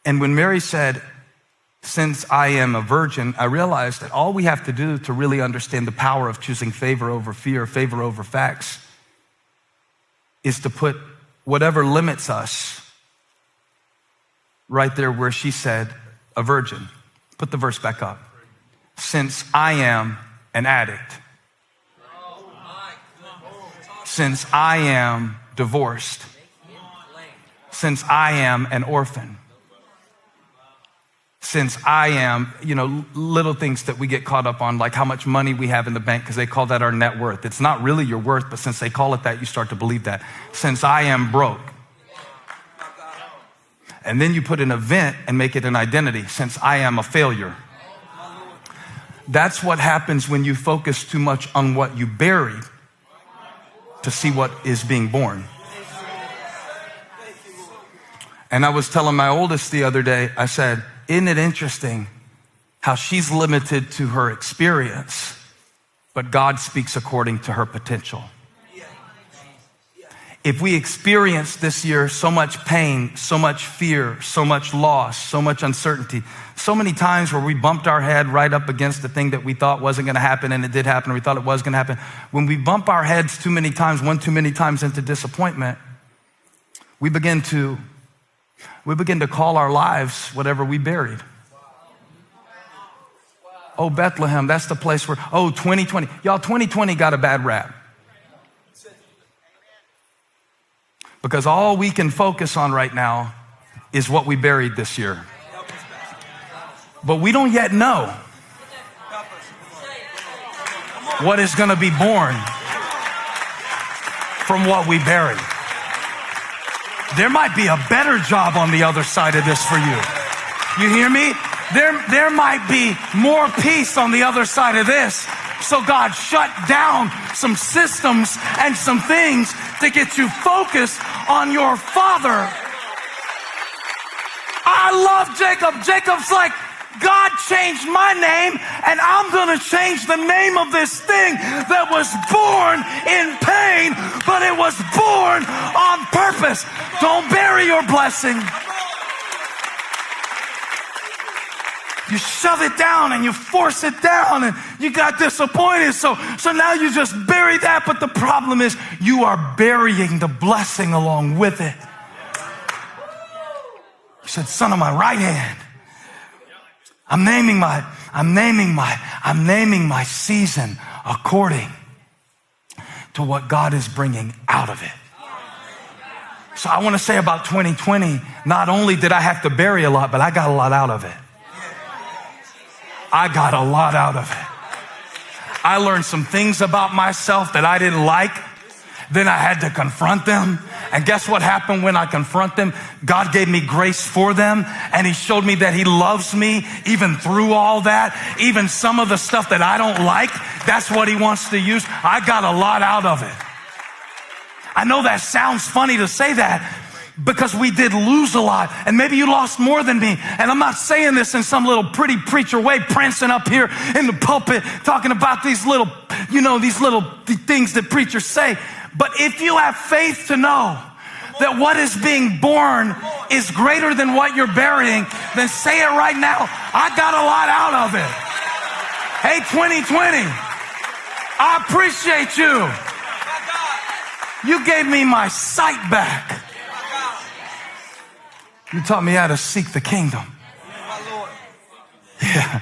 And when Mary said, since I am a virgin, I realized that all we have to do to really understand the power of choosing favor over fear, favor over facts, is to put whatever limits us right there where she said, a virgin. Put the verse back up. Since I am an addict, since I am divorced, since I am an orphan, since I am, little things that we get caught up on, like how much money we have in the bank, because they call that our net worth. It's not really your worth, but since they call it that, you start to believe that. Since I am broke. And then you put an event and make it an identity. Since I am a failure. That's what happens when you focus too much on what you buried to see what is being born. And I was telling my oldest the other day, I said, isn't it interesting how she's limited to her experience, but God speaks according to her potential? If we experienced this year so much pain, so much fear, so much loss, so much uncertainty, so many times where we bumped our head right up against the thing that we thought wasn't going to happen and it did happen, or we thought it was going to happen. When we bump our heads too many times, one too many times into disappointment, we begin to call our lives whatever we buried. Oh, Bethlehem, that's the place where, 2020. Y'all, 2020 got a bad rap. Because all we can focus on right now is what we buried this year. But we don't yet know what is going to be born from what we buried. There might be a better job on the other side of this for you. You hear me? There might be more peace on the other side of this. So God shut down some systems and some things to get you focused on your Father. I love Jacob. Jacob's like, God changed my name, and I'm going to change the name of this thing that was born in pain, but it was born on purpose. Don't bury your blessing. You shove it down and you force it down and you got disappointed. So now you just bury that. But the problem is you are burying the blessing along with it. You said, son of my right hand. I'm naming my season according to what God is bringing out of it. So I want to say about 2020, not only did I have to bury a lot, but I got a lot out of it. I got a lot out of it. I learned some things about myself that I didn't like. Then I had to confront them. And guess what happened when I confront them? God gave me grace for them. And he showed me that he loves me even through all that. Even some of the stuff that I don't like, that's what he wants to use. I got a lot out of it. I know that sounds funny to say that, because we did lose a lot, and maybe you lost more than me. And I'm not saying this in some little pretty preacher way, prancing up here in the pulpit, talking about these little things that preachers say. But if you have faith to know that what is being born is greater than what you're burying, then say it right now. I got a lot out of it. Hey, 2020, I appreciate you. You gave me my sight back. You taught me how to seek the kingdom. Yeah.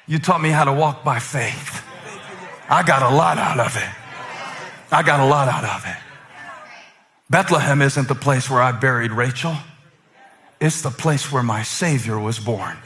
You taught me how to walk by faith. I got a lot out of it. I got a lot out of it. Bethlehem isn't the place where I buried Rachel. It's the place where my Savior was born.